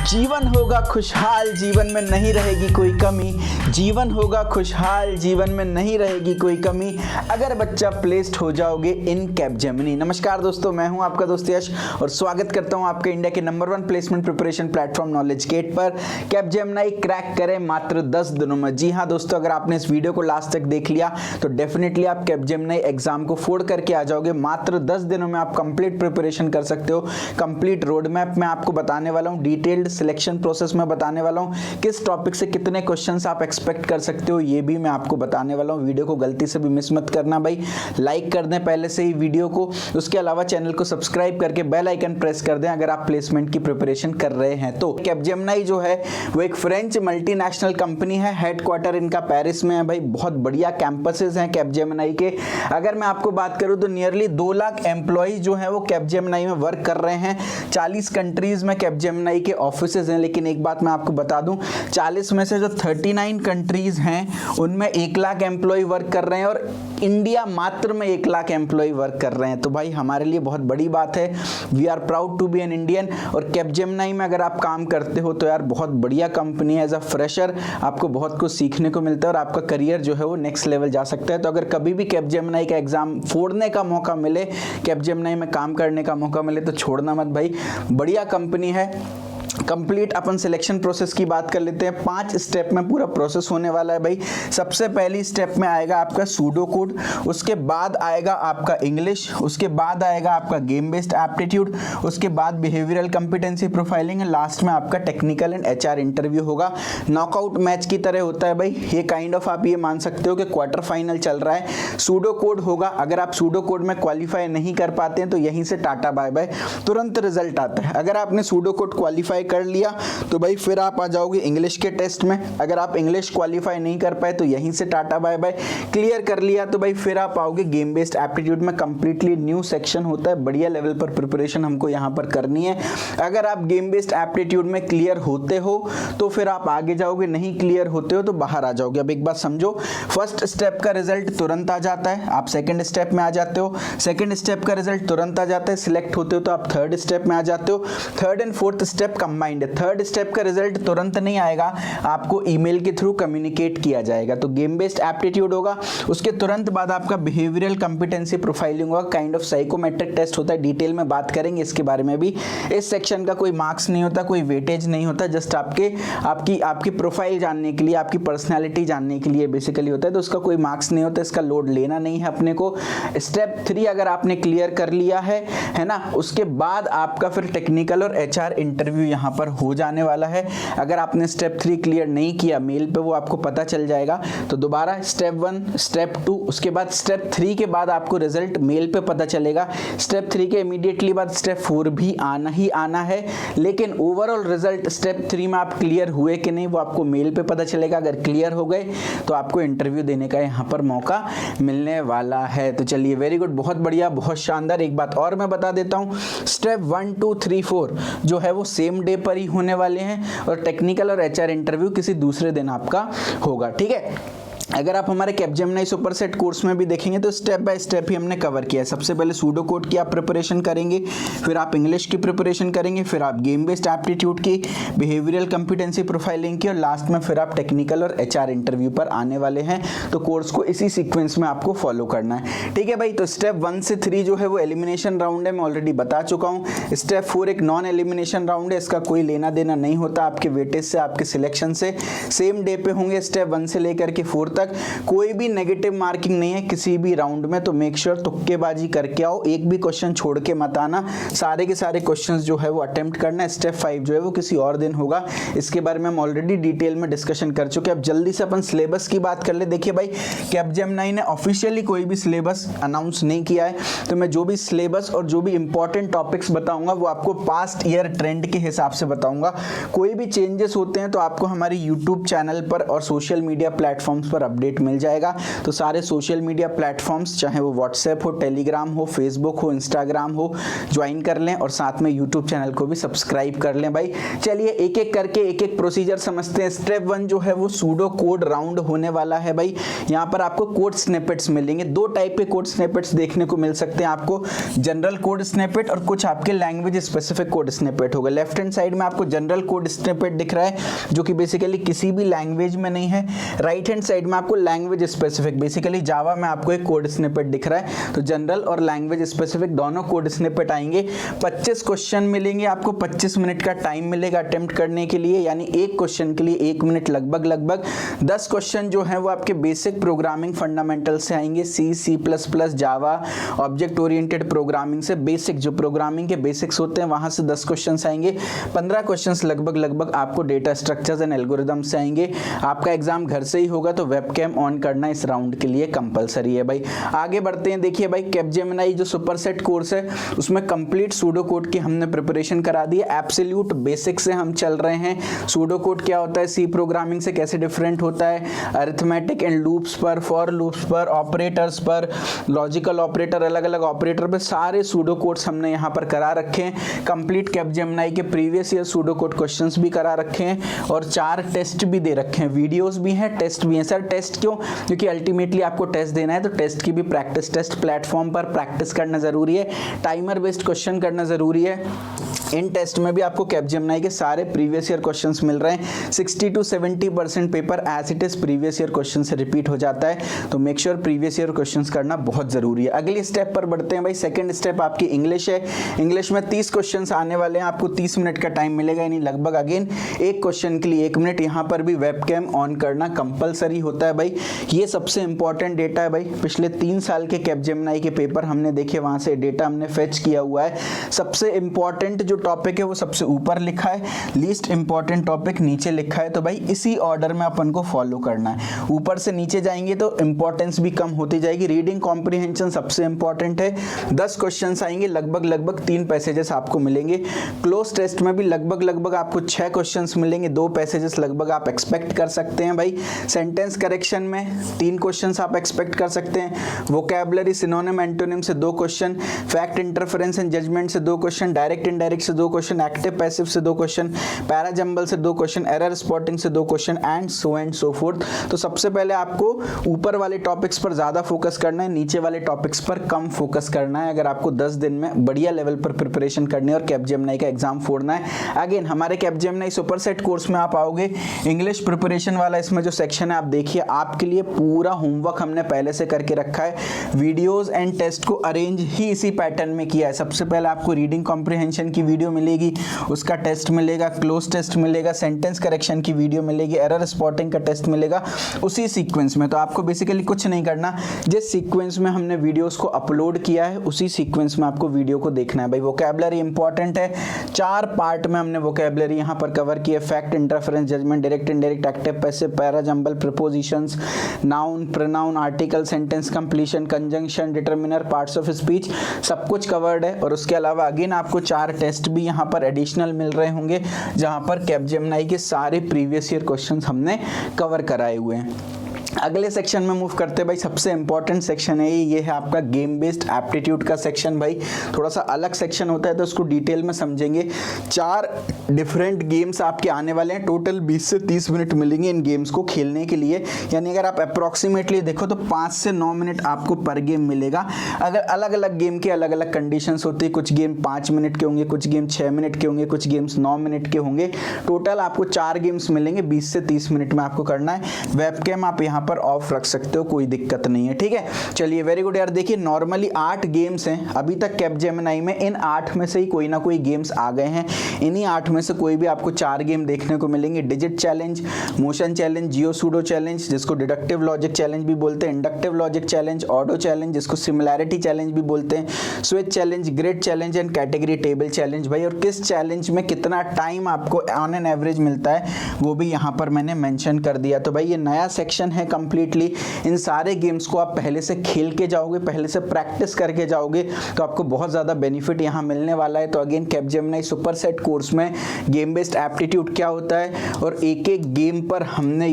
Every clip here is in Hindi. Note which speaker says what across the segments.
Speaker 1: जीवन होगा खुशहाल, जीवन में नहीं रहेगी कोई कमी। जीवन होगा खुशहाल, जीवन में नहीं रहेगी कोई कमी अगर बच्चा प्लेस्ड हो जाओगे इन कैपजेमिनी। नमस्कार दोस्तों, मैं हूं आपका दोस्त यश और स्वागत करता हूं आपके इंडिया के number 1 placement preparation platform Knowledge Gate पर। कैपजेमिनी क्रैक करें मात्र 10 दिनों में। जी हां दोस्तों, अगर आपने इस वीडियो को लास्ट तक देख लिया तो डेफिनेटली आप कैपजेमिनी एग्जाम को फोड़ करके आ जाओगे। मात्र 10 दिनों में आप कंप्लीट प्रिपरेशन कर सकते हो। कंप्लीट रोड मैप मैं आपको बताने वाला हूं, डिटेल्ड सिलेक्शन प्रोसेस में बताने वाला हूं, किस टॉपिक से कितने क्वेश्चंस आप एक्सपेक्ट कर सकते हो ये भी मैं आपको बताने वाला हूं। वीडियो को गलती से भी मिस मत करना भाई, लाइक कर दें पहले से ही वीडियो को। उसके अलावा चैनल को सब्सक्राइब करके बेल आइकन प्रेस कर दें अगर आप प्लेसमेंट की प्रिपरेशन कर रहे हैं तो। कैपजेमिनी जो है वो एक फ्रेंच मल्टीनेशनल कंपनी है, हेडक्वार्टर इनका पेरिस में है भाई। बहुत बढ़िया कैंपसेस हैं कैपजेमिनी के। अगर मैं आपको बात करूं तो नियरली 2 लाख एम्प्लॉय जो है वो कैपजेमिनी में वर्क कर रहे हैं। 40 कंट्रीज में कैपजेमिनी के ऑफिसेज हैं। लेकिन एक बात मैं आपको बता दूं, 40 में से जो 39 कंट्रीज हैं उनमें 1 लाख एम्प्लॉय वर्क कर रहे हैं और इंडिया मात्र में 1 लाख एम्प्लॉय वर्क कर रहे हैं। तो भाई हमारे लिए बहुत बड़ी बात है। We are proud to be an Indian. और कैपजेमिनी में अगर आप काम करते हो तो यार बहुत बढ़िया कंपनी है। एज अ फ्रेशर आपको बहुत कुछ सीखने को मिलता है और आपका करियर जो है वो नेक्स्ट लेवल जा सकता है। तो अगर कभी भी कैपजेमिनी का एग्जाम फोड़ने का मौका मिले, कैपजेमिनी में काम करने का मौका मिले तो छोड़ना मत भाई, बढ़िया कंपनी है। कंप्लीट अपन सिलेक्शन प्रोसेस की बात कर लेते हैं। 5 स्टेप में पूरा प्रोसेस होने वाला है भाई। सबसे पहली स्टेप में आएगा आपका सूडो कोड, उसके बाद आएगा आपका इंग्लिश, उसके बाद आएगा आपका गेम बेस्ड एप्टीट्यूड, उसके बाद बिहेवियरल कॉम्पिटेंसी प्रोफाइलिंग, लास्ट में आपका टेक्निकल एंड एचआर इंटरव्यू होगा। नॉकआउट मैच की तरह होता है भाई ये, काइंड ऑफ आप ये मान सकते हो कि क्वार्टर फाइनल चल रहा है। सूडो कोड होगा, अगर आप सूडो कोड में क्वालिफाई नहीं कर पाते हैं तो यहीं से टाटा बाय बाय, तुरंत रिजल्ट आता है। अगर आपने सूडो कोड क्वालिफाई कर लिया तो भाई फिर आप आ जाओगे इंग्लिश के टेस्ट में। अगर आप इंग्लिश क्वालिफाई नहीं कर पाए तो यहीं से टाटा बाय बाय। क्लियर कर लिया तो भाई फिर आप आओगे गेम बेस्ड एप्टीट्यूड में। कंप्लीटली न्यू सेक्शन होता है, बढ़िया लेवल पर प्रिपरेशन हमको यहाँ पर करनी है। अगर आप गेम बेस्ड एप्टीट्यूड में क्लियर होते हो तो फिर आप आगे जाओगे, नहीं क्लियर होते हो तो बाहर आ जाओगे। अब एक बात समझो, फर्स्ट स्टेप का रिजल्ट तुरंत आ जाता है, आप सेकेंड स्टेप में आ जाते हो। सेकेंड स्टेप का रिजल्ट तुरंत आ जाता है, सिलेक्ट होते हो तो आप थर्ड स्टेप में आ जाते हो। Third and fourth step combined है। थर्ड स्टेप का रिजल्ट तुरंत नहीं आएगा, आपको ईमेल के थ्रू कम्युनिकेट किया जाएगा। तो गेम बेस्ड एप्टीट्यूड होगा, उसके तुरंत बाद आपका बिहेवियरल कॉम्पिटेंसी प्रोफाइलिंग होगा, काइंड ऑफ साइकोमेट्रिक टेस्ट होता है। डिटेल में बात करेंगे इसके बारे में भी। इस सेक्शन का कोई मार्क्स नहीं होता, कोई वेटेज नहीं होता, जस्ट आपकी प्रोफाइल जानने के लिए, आपकी पर्सनैलिटी जानने के लिए बेसिकली होता है। तो उसका कोई मार्क्स नहीं होता, इसका लोड लेना नहीं है अपने को। स्टेप 3 अगर आपने क्लियर कर लिया है ना, उसके बाद आपका फिर टेक्निकल और एचआर इंटरव्यू यहाँ पर हो जाने वाला है। अगर आपने स्टेप 3 क्लियर नहीं किया, मेल पे वो आपको पता चल जाएगा। तो दोबारा स्टेप 1, स्टेप 2, उसके बाद स्टेप 3 के बाद आपको रिजल्ट मेल पे पता चलेगा। स्टेप 3 के इमीडिएटली बाद स्टेप 4 भी आना ही आना है। लेकिन ओवरऑल रिजल्ट स्टेप 3 में आप क्लियर हुए कि नहीं वो आपको मेल पे पता चलेगा। अगर क्लियर हो गए तो आपको इंटरव्यू देने का यहाँ पर मौका मिलने वाला है। तो चलिए, वेरी गुड, बहुत बढ़िया, बहुत शानदार। एक बात और मैं बता देता हूँ, स्टेप 1, 2, 3, 4 जो है वो सेम डे पर ही होने वाले हैं और टेक्निकल और एचआर इंटरव्यू किसी दूसरे दिन आपका होगा। ठीक है, अगर आप हमारे कैपजेमिनी सुपर सेट कोर्स में भी देखेंगे तो स्टेप बाय स्टेप ही हमने कवर किया है। सबसे पहले सूडो कोड की आप प्रिपरेशन करेंगे, फिर आप इंग्लिश की प्रिपरेशन करेंगे, फिर आप गेम बेस्ड एप्टीट्यूड की, बिहेवियरल कॉम्पिटेंसी प्रोफाइलिंग की और लास्ट में फिर आप टेक्निकल और एचआर इंटरव्यू पर आने वाले हैं। तो कोर्स को इसी सीक्वेंस में आपको फॉलो करना है। ठीक है भाई, तो स्टेप 1 से 3 जो है वो एलिमिनेशन राउंड है, मैं ऑलरेडी बता चुका हूँ। स्टेप 4 एक नॉन एलिमिनेशन राउंड है, इसका कोई लेना देना नहीं होता आपके वेटेज से, आपके सिलेक्शन से। सेम डे पे होंगे स्टेप 1 से लेकर के 4 तक। कोई भी नेगेटिव मार्किंग नहीं है किसी भी राउंड में, तो मेक श्योर तुक्केबाजी करके आओ, एक भी क्वेश्चन छोड़ के मत आना। सारे के सारे क्वेश्चंस जो है वो अटेम्प्ट करना है। स्टेप 5 जो है वो किसी और दिन होगा, इसके बारे में हम ऑलरेडी डिटेल में डिस्कशन कर चुके हैं। अब जल्दी से अपन सिलेबस की बात कर ले। देखिए भाई, कैपजेमिनी ने ऑफिशियली कोई भी सिलेबस अनाउंस नहीं किया है, तो मैं जो भी सिलेबस और जो भी इंपॉर्टेंट टॉपिक्स बताऊंगा वो आपको पास्ट ईयर ट्रेंड के हिसाब से बताऊंगा। कोई भी चेंजेस होते हैं तो आपको हमारे यूट्यूब चैनल पर और सोशल मीडिया प्लेटफॉर्म्स पर अपडेट मिल जाएगा। तो सारे सोशल मीडिया प्लेटफॉर्म्स, चाहे वो व्हाट्सएप हो, टेलीग्राम हो, फेसबुक हो, इंस्टाग्राम हो, ज्वाइन कर लें और साथ में यूट्यूब चैनल को भी सब्सक्राइब कर लें भाई। चलिए एक एक करके एक एक प्रोसीजर समझते हैं। स्टेप 1 जो है वो सूडो कोड राउंड होने वाला है भाई। यहाँ पर आपको कोड स्निपेट्स मिलेंगे। दो टाइप के कोड स्निपेट्स देखने को मिल सकते हैं आपको, जनरल कोड स्निपेट और कुछ आपके लैंग्वेज स्पेसिफिक कोड स्निपेट होगा। लेफ्ट हैंड साइड में आपको जनरल कोड स्निपेट दिख रहा है जो कि बेसिकली किसी भी लैंग्वेज में नहीं है। राइट हैंड साइड में आपको लैंग्वेज स्पेसिफिक, बेसिकली जावा में आपको एक कोड स्निपेट दिख रहा है। तो जनरल और लैंग्वेज स्पेसिफिक दोनों कोड स्निपेट आएंगे। 25 क्वेश्चन मिलेंगे आपको, 25 मिनट का टाइम मिलेगा अटेम्प्ट करने के लिए, यानी एक क्वेश्चन के लिए 1 मिनट लगभग। 10 क्वेश्चन जो है वो आपके बेसिक प्रोग्रामिंग फंडामेंटल से आएंगे, C++, जावा, ऑब्जेक्ट ओरिएंटेड प्रोग्रामिंग से बेसिक, जो प्रोग्रामिंग के बेसिक्स होते हैं वहां से 10 क्वेश्चंस आएंगे। 15 क्वेश्चंस लगभग आपको डेटा स्ट्रक्चर्स एंड एल्गोरिदम से आएंगे। आपका एग्जाम घर से ही होगा तो वेबकैम ऑन करना इस राउंड के लिए कंपलसरी है भाई। आगे बढ़ते हैं। देखिए भाई, कैपजेमिनी जो सुपरसेट कोर्स है उसमें कंप्लीट सूडो कोड की हमने प्रिपरेशन करा दी है। एब्सोल्यूट बेसिक से हम चल रहे हैं। सूडो कोड क्या होता है, सी प्रोग्रामिंग से कैसे डिफरेंट होता है, अरिथमेटिक एंड लूप्स पर, फॉर लूप्स पर, ऑपरेटर्स पर, लॉजिकल ऑपरेटर, अलग अलग ऑपरेटर पे सारे सूडो कोड्स हमने यहाँ पर करा रखे हैं। कंप्लीट कैपजेमिनी के previous year pseudo code questions भी करा रखे हैं और 4 टेस्ट भी दे रखे हैं, वीडियोस भी हैं, टेस्ट भी हैं। सर टेस्ट क्यों? क्योंकि अल्टीमेटली आपको टेस्ट देना है तो टेस्ट की भी प्रैक्टिस, टेस्ट प्लेटफॉर्म पर प्रैक्टिस करना जरूरी है, टाइमर बेस्ड क्वेश्चन करना जरूरी है। इन टेस्ट में भी आपको कैपजेमिनी के सारे प्रीवियस ईयर क्वेश्चंस मिल रहे हैं। 60 to 70% paper as it is previous year question से रिपीट हो जाता है, तो make sure previous year questions करना बहुत जरूरी है। अगली स्टेप पर बढ़ते हैं भाई। सेकंड स्टेप आपकी इंग्लिश है। इंग्लिश में 30 क्वेश्चंस आने वाले हैं, आपको 30 मिनट का टाइम मिलेगा, यानी लगभग अगेन एक क्वेश्चन के लिए 1 मिनट। यहाँ पर भी वेबकैम ऑन करना कंपलसरी होता है भाई। ये सबसे इंपॉर्टेंट डेटा है भाई। पिछले 3 साल के कैपजेमिनी के पेपर हमने देखे, वहां से डेटा हमने फेच किया हुआ है। सबसे इंपॉर्टेंट जो टॉपिक है वो सबसे ऊपर लिखा है, लीस्ट इंपॉर्टेंट टॉपिक नीचे लिखा है। तो भाई इसी ऑर्डर में अपन को फॉलो करना है। ऊपर से नीचे जाएंगे तो इंपॉर्टेंस भी कम होती जाएगी। रीडिंग कॉम्प्रिहेंशन सबसे इंपॉर्टेंट है। 10 क्वेश्चंस आएंगे, लगभग 3 पैसेजेस आपको मिलेंगे। क्लोज टेस्ट में भी लगभग आपको 6 क्वेश्चंस मिलेंगे, 2 पैसेजेस लगभग आप एक्सपेक्ट कर सकते हैं भाई। सेंटेंस करेक्शन में 3 क्वेश्चंस आप एक्सपेक्ट कर सकते हैं। वोकैबुलरी, सिनोनिम, एंटोनिम से 2 question, fact, interference and judgement से 2 क्वेश्चन, डायरेक्ट इनडायरेक्ट से 2 क्वेश्चन, एक्टिव पैसिव से 2 क्वेश्चन, पैराजंबल से 2 क्वेश्चन, एरर स्पॉटिंग से 2 क्वेश्चन एंड सो फोर्थ। तो सबसे पहले आपको ऊपर वाले टॉपिक्स पर ज्यादा फोकस करना है, नीचे वाले टॉपिक्स पर कम फोकस करना है, अगर आपको 10 दिन में बढ़िया लेवल पर प्रिपरेशन करनी है और कैपजेमिनी का एग्जाम फोड़ना है। अगेन हमारे कैपजेमिनी सुपरसेट कोर्स में आप आओगे, इंग्लिश प्रिपरेशन वाला इसमें जो सेक्शन है आप देखिए, आपके लिए पूरा होमवर्क हमने पहले से करके रखा है। वीडियोस एंड टेस्ट को अरेंज ही इसी पैटर्न में किया है। सबसे पहले आपको रीडिंग कॉम्प्रिहेंशन की वीडियो मिलेगी, उसका टेस्ट मिलेगा, क्लोज टेस्ट मिलेगा, सेंटेंस करेक्शन की वीडियो मिलेगी, एरर स्पॉटिंग का टेस्ट मिलेगा, उसी सीक्वेंस में। तो आपको बेसिकली कुछ नहीं करना, जिस सीक्वेंस में हमने वीडियोस को अपलोड किया है उसी सीक्वेंस में आपको वीडियो को देखना है भाई। वोकैबुलरी इंपॉर्टेंट है, 4 पार्ट में हमने वोकैबुलरी यहाँ पर कवर किया। Fact, interference, judgement, direct indirect, active passive, parajumble, prepositions, noun, pronoun, article, sentence completion, conjunction, determiner, parts of speech, सब कुछ कवर्ड है। और उसके अलावा अगेन आपको 4 टेस्ट भी यहाँ पर एडिशनल मिल रहे होंगे, जहाँ पर कैपजेमिनी के सारे प्रीवियस ईयर क्वेश्चंस हमने कवर कराए हुए हैं। अगले सेक्शन में मूव करते भाई। सबसे इंपॉर्टेंट सेक्शन है ये है आपका गेम बेस्ड एप्टीट्यूड का सेक्शन भाई। थोड़ा सा अलग सेक्शन होता है तो उसको डिटेल में समझेंगे। 4 डिफरेंट गेम्स आपके आने वाले हैं, टोटल 20 से 30 मिनट मिलेंगे इन गेम्स को खेलने के लिए। यानी अगर आप अप्रोक्सीमेटली देखो तो 5 से 9 मिनट आपको पर गेम मिलेगा। अगर अलग अलग गेम के अलग अलग कंडीशंस होती है, कुछ गेम 5 मिनट के होंगे, कुछ गेम 6 मिनट के होंगे, कुछ गेम्स 9 मिनट के होंगे। टोटल आपको 4 गेम्स मिलेंगे, 20 से 30 मिनट में आपको करना है। वेबकैम आप यहाँ पर ऑफ रख सकते हो, कोई दिक्कत नहीं है, ठीक है। चलिए वेरी गुड यार। देखिए नॉर्मली 8 गेम्स हैं अभी तक कैपजेमिनी में, इन 8 में से ही कोई ना कोई गेम्स आ गए हैं। इन्हीं 8 में से कोई भी आपको 4 गेम देखने को मिलेंगे। Digit challenge, motion challenge, geo pseudo challenge जिसको डिडक्टिव लॉजिक चैलेंज भी बोलते हैं, inductive logic challenge, audio challenge जिसको सिमिलैरिटी चैलेंज भी बोलते हैं, switch challenge, grid challenge and category table challenge भाई। और किस चैलेंज में कितना टाइम आपको ऑन एन एवरेज मिलता है वो भी यहाँ पर मैंने मेंशन कर दिया। तो भाई ये नया सेक्शन है कंप्लीटली। इन सारे गेम्स को आप पहले से खेल के जाओगे, पहले से प्रैक्टिस करके जाओगे तो आपको बहुत ज़्यादा बेनिफिट यहाँ मिलने वाला है। तो again Capgemini super set course में गेम बेस्ड एप्टीट्यूड क्या होता है और एक एक गेम पर हमने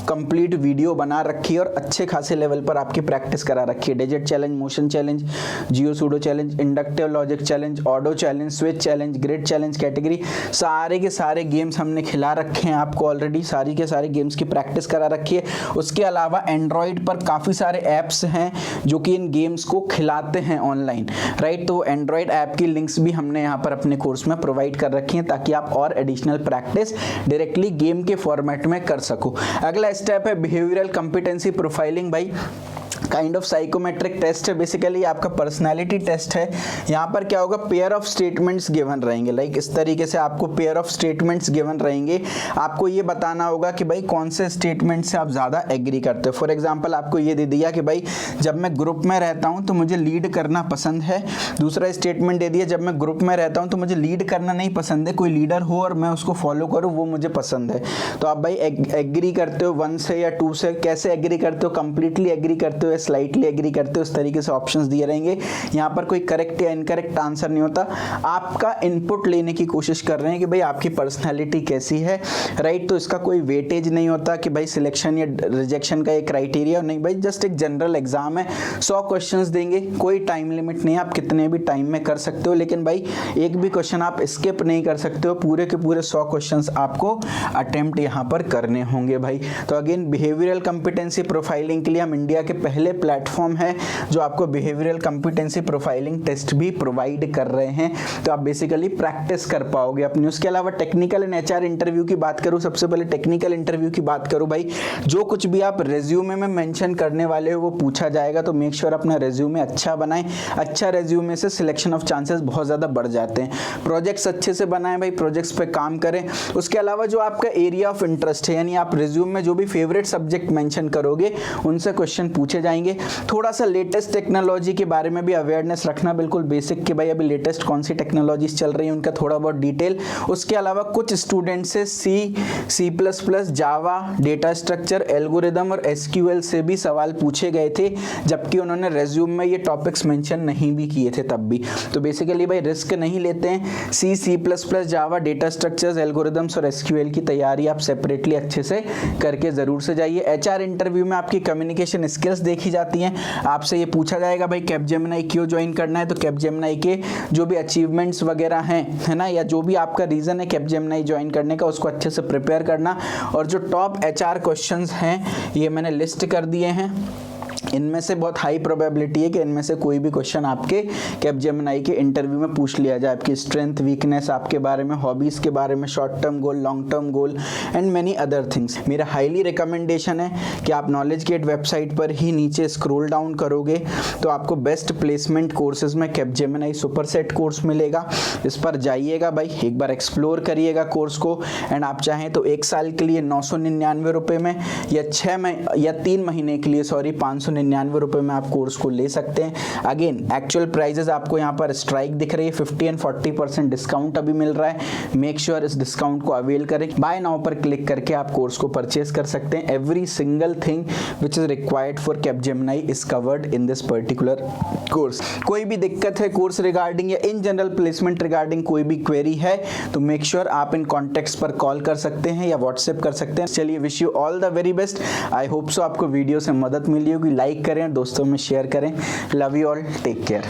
Speaker 1: कंप्लीट वीडियो बना रखी है और अच्छे खासे लेवल पर आपकी प्रैक्टिस करा रखी है। Digit challenge, motion challenge, geo pseudo challenge, inductive logic challenge, audio challenge, switch challenge, grid challenge category, सारे के सारे गेम्स हमने खिला रखे हैं आपको ऑलरेडी। सारी के सारे गेम्स की प्रैक्टिस करा रखी है। उसके अलावा एंड्रॉयड पर काफ़ी सारे ऐप्स हैं जो कि इन गेम्स को खिलाते हैं ऑनलाइन, राइट। तो एंड्रॉयड ऐप की लिंक्स भी हमने यहाँ पर अपने कोर्स में प्रोवाइड कर रखी हैं ताकि आप और एडिशनल प्रैक्टिस डायरेक्टली गेम के फॉर्मेट में कर सको। अगला स्टेप है बिहेवियरल कॉम्पिटेंसी प्रोफाइलिंग। भाई काइंड ऑफ साइकोमेट्रिक टेस्ट है, बेसिकली आपका पर्सनालिटी टेस्ट है। यहाँ पर क्या होगा, पेयर ऑफ स्टेटमेंट्स गिवन रहेंगे। लाइक इस तरीके से आपको पेयर ऑफ स्टेटमेंट्स गिवन रहेंगे। आपको ये बताना होगा कि भाई कौन से स्टेटमेंट से आप ज़्यादा एग्री करते हो। फॉर एग्जांपल आपको ये दे दिया कि भाई जब मैं ग्रुप में रहता हूँ तो मुझे लीड करना पसंद है। दूसरा स्टेटमेंट दे दिया, जब मैं ग्रुप में रहता हूँ तो मुझे लीड करना नहीं पसंद है, कोई लीडर हो और मैं उसको फॉलो करूँ वो मुझे पसंद है। तो आप भाई एग्री करते हो 1 से या 2 से, कैसे एग्री करते हो, कंप्लीटली एग्री करते हो, स्लाइटली एग्री करते हो, इस तरीके से ऑप्शंस दिए रहेंगे। यहाँ पर कोई करेक्ट या इनकरेक्ट आंसर नहीं होता, आपका इनपुट लेने की कोशिश कर रहे हैं कि भाई आपकी पर्सनैलिटी कैसी है, राइट। तो इसका कोई वेटेज नहीं होता कि भाई सिलेक्शन या रिजेक्शन का एक क्राइटेरिया नहीं, भाई जस्ट एक जनरल एग्जाम है। 100 क्वेश्चंस देंगे, कोई टाइम लिमिट नहीं है, आप कितने भी टाइम में कर सकते हो, लेकिन भाई एक भी क्वेश्चन आप स्किप नहीं कर सकते हो, पूरे के पूरे 100 क्वेश्चंस आपको अटेम्प्ट यहाँ पर करने होंगे भाई। तो अगेन बिहेवियरल कॉम्पिटेंसी प्रोफाइलिंग के लिए हम इंडिया के पहले प्लेटफॉर्म है जो आपको बिहेवियरल कॉम्पिटेंसी प्रोफाइलिंग टेस्ट भी प्रोवाइड कर रहे हैं। तो आप बेसिकली प्रैक्टिस कर पाओगे अपनी। उसके अलावा टेक्निकल एंड एचआर इंटरव्यू की बात करूं, सबसे पहले टेक्निकल इंटरव्यू की बात करूं भाई, जो कुछ भी आप रेज्यूमे में मेंशन करने वाले हो वो पूछा जाएगा। तो मेक श्योर अपना रेज्यूमे अच्छा बनाएं। अच्छा रेज्यूमे से सिलेक्शन ऑफ चांसेस बहुत ज़्यादा बढ़ जाते हैं। प्रोजेक्ट्स अच्छे से बनाएं भाई, प्रोजेक्ट्स पे काम करें। उसके अलावा जो आपका एरिया ऑफ इंटरेस्ट है, यानी आप रेज्यूमे में जो भी फेवरेट सब्जेक्ट मेंशन करोगे उनसे क्वेश्चन पूछे जाएंगे। थोड़ा सा लेटेस्ट टेक्नोलॉजी के बारे में भी अवेयरनेस रखना, बिल्कुल बेसिक कि भाई अभी लेटेस्ट कौन सी टेक्नोलॉजीज चल रही है उनका थोड़ा बहुत डिटेल। उसके अलावा कुछ स्टूडेंट से सी प्लस प्लस, जावा, डेटा स्ट्रक्चर, एल्गोरिदम और एसक्यूएल से भी सवाल पूछे गए थे, जबकि उन्होंने रेज्यूम में ये टॉपिक्स मेंशन नहीं भी किए थे तब भी। तो बेसिकली भाई रिस्क नहीं लेते हैं। सी प्लस प्लस, जावा, डेटा स्ट्रक्चर्स, एल्गोरिदम्स और एसक्यूएल की तैयारी आप सेपरेटली अच्छे से करके जरूर से जाइए। एचआर इंटरव्यू में आपकी कम्युनिकेशन स्किल्स देखी जाती हैं। आपसे ये पूछा जाएगा भाई कैपजेमिनी क्यों ज्वाइन करना है, तो कैपजेमिनी के जो भी अचीवमेंट्स वगैरह हैं, है ना, या जो भी आपका रीज़न है कैपजेमिनी ज्वाइन करने का, उसको अच्छे से प्रिपेयर करना। और जो टॉप एचआर क्वेश्चंस हैं ये मैंने लिस्ट कर दिए हैं। इनमें से बहुत हाई प्रोबेबिलिटी है कि इनमें से कोई भी क्वेश्चन आपके कैपजेमिनी के इंटरव्यू में पूछ लिया जाए। आपकी स्ट्रेंथ, वीकनेस, आपके बारे में, हॉबीज़ के बारे में, short term goal, long term goal and many other things. मेरा हाईली रिकमेंडेशन है कि आप नॉलेज गेट वेबसाइट पर ही नीचे स्क्रॉल डाउन करोगे तो आपको बेस्ट प्लेसमेंट कोर्सेज में कैपजेमिनी सुपर सेट कोर्स मिलेगा। इस पर जाइएगा भाई, एक बार एक्सप्लोर करिएगा कोर्स को। एंड आप चाहें तो 1 साल के लिए 999 रुपये में या 3 महीने के लिए 599 रुपये में आप कोर्स को ले सकते हैं। अगेन एक्चुअल प्राइजेस आपको यहाँ पर स्ट्राइक दिख रही है, 50 एंड 40% डिस्काउंट अभी मिल रहा है। मेक श्योर इस डिस्काउंट को अवेल करें। बाय नाउ पर क्लिक करके आप कोर्स को परचेज कर सकते हैं। Every single thing which is required for Capgemini is covered in this particular course. कोई भी दिक्कत है कोर्स रिगार्डिंग या इन जनरल प्लेसमेंट रिगार्डिंग कोई भी क्वेरी है तो मेक श्योर आप इन कॉन्टेक्ट्स पर कॉल कर सकते हैं या व्हाट्सएप कर सकते हैं। चलिए, wish you all the very best. I hope so आपको वीडियो से मदद मिली होगी। लाइक करें, दोस्तों में शेयर करें। Love you all, take care.